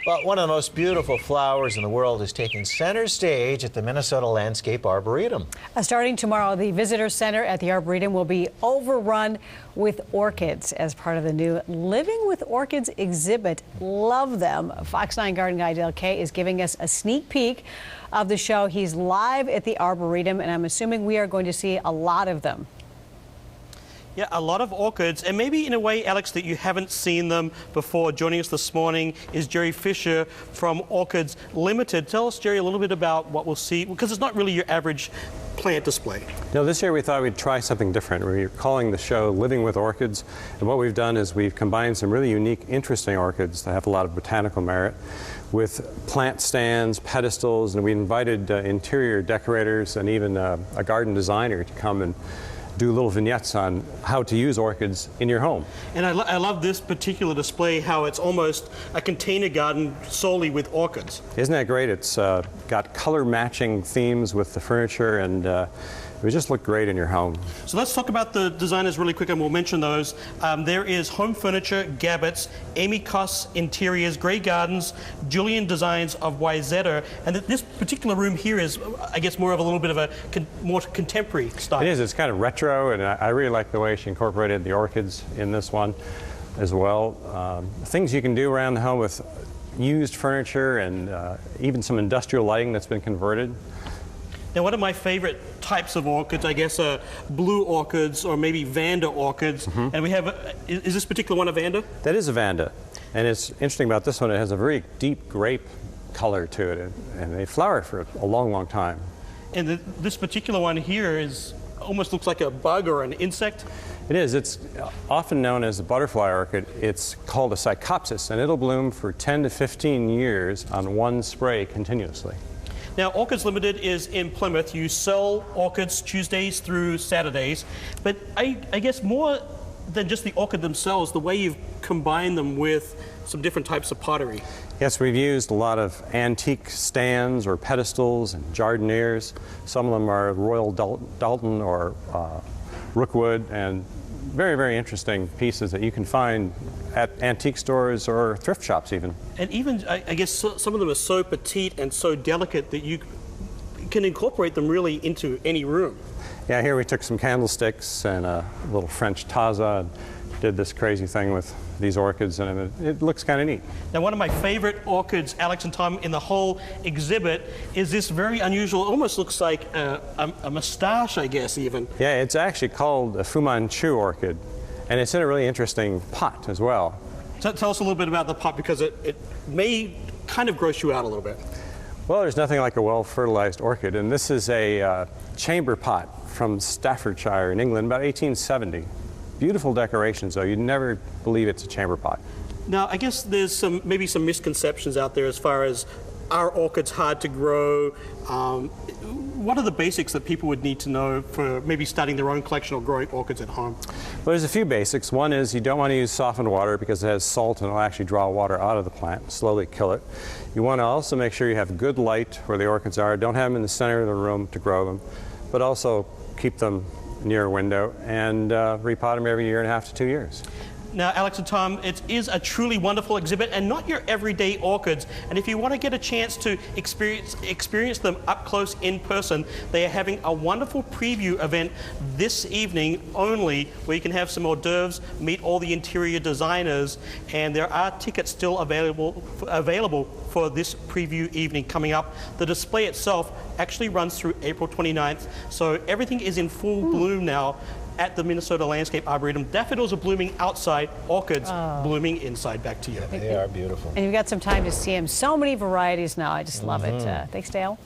Well, one of the most beautiful flowers in the world is taking center stage at the Minnesota Landscape Arboretum. Starting tomorrow, the Visitor Center at the Arboretum will be overrun with orchids as part of the new Living with Orchids exhibit. Love them. Fox 9 Garden Guy Dale Kay is giving us a sneak peek of the show. He's live at the Arboretum, and I'm assuming we are going to see a lot of them. Yeah, a lot of orchids, and maybe in a way, Alex, that you haven't seen them before. Joining us this morning is Jerry Fischer from Orchids Limited. Tell us, Jerry, a little bit about what we'll see, because it's not really your average plant display. No, this year we thought we'd try something different. We're calling the show Living with Orchids, and what we've done is we've combined some really unique, interesting orchids that have a lot of botanical merit with plant stands, pedestals, and we invited interior decorators and even a garden designer to come and do little vignettes on how to use orchids in your home. And I love this particular display, how it's almost a container garden solely with orchids. Isn't that great? It's got color matching themes with the furniture, and it would just look great in your home. So let's talk about the designers really quick, and we'll mention those. There is Home Furniture, Gabbett's, Amy Koss Interiors, Grey Gardens, Julian Designs of Wyzetter, and this particular room here is, I guess, more of a little bit of a more contemporary style. It is. It's kind of retro, and I really like the way she incorporated the orchids in this one as well. Things you can do around the home with used furniture and even some industrial lighting that's been converted. Now, one of my favorite types of orchids, I guess, are blue orchids or maybe Vanda orchids. Mm-hmm. And we have, is this particular one a Vanda? That is a Vanda. And it's interesting about this one, it has a very deep grape color to it, and they flower for a long, long time. And this particular one here is almost looks like a bug or an insect. It is. It's often known as a butterfly orchid. It's called a psychopsis, and it'll bloom for 10 to 15 years on one spray continuously. Now, Orchids Limited is in Plymouth. You sell orchids Tuesdays through Saturdays, but I guess more than just the orchid themselves, the way you've combined them with some different types of pottery. Yes, we've used a lot of antique stands or pedestals and jardinières. Some of them are Royal Dalton or Rookwood, and very, very interesting pieces that you can find at antique stores or thrift shops even. And even, I guess, some of them are so petite and so delicate that you can incorporate them really into any room. Yeah, here we took some candlesticks and a little French taza and did this crazy thing with these orchids, and it looks kind of neat. Now, one of my favorite orchids, Alex and Tom, in the whole exhibit is this very unusual, almost looks like a mustache, I guess, even. Yeah, it's actually called a Fu Manchu orchid, and it's in a really interesting pot as well. So tell us a little bit about the pot, because it may kind of gross you out a little bit. Well, there's nothing like a well-fertilized orchid, and this is a chamber pot from Staffordshire in England, about 1870. Beautiful decorations, though. You'd never believe it's a chamber pot. Now, I guess there's maybe some misconceptions out there as far as, are orchids hard to grow? What are the basics that people would need to know for maybe starting their own collection or growing orchids at home? Well, there's a few basics. One is you don't want to use softened water because it has salt and it'll actually draw water out of the plant, slowly kill it. You want to also make sure you have good light where the orchids are. Don't have them in the center of the room to grow them, but also keep them near a window, and repot them every 1.5 to 2 years. Now, Alex and Tom, it is a truly wonderful exhibit, and not your everyday orchids. And if you want to get a chance to experience them up close in person, they are having a wonderful preview event this evening only, where you can have some hors d'oeuvres, meet all the interior designers, and there are tickets still available for this preview evening coming up. The display itself actually runs through April 29th, so everything is in full bloom now at the Minnesota Landscape Arboretum. Daffodils are blooming outside, orchids blooming inside. Back to you. They are beautiful. And you've got some time to see them. So many varieties now. I just love it. Thanks, Dale.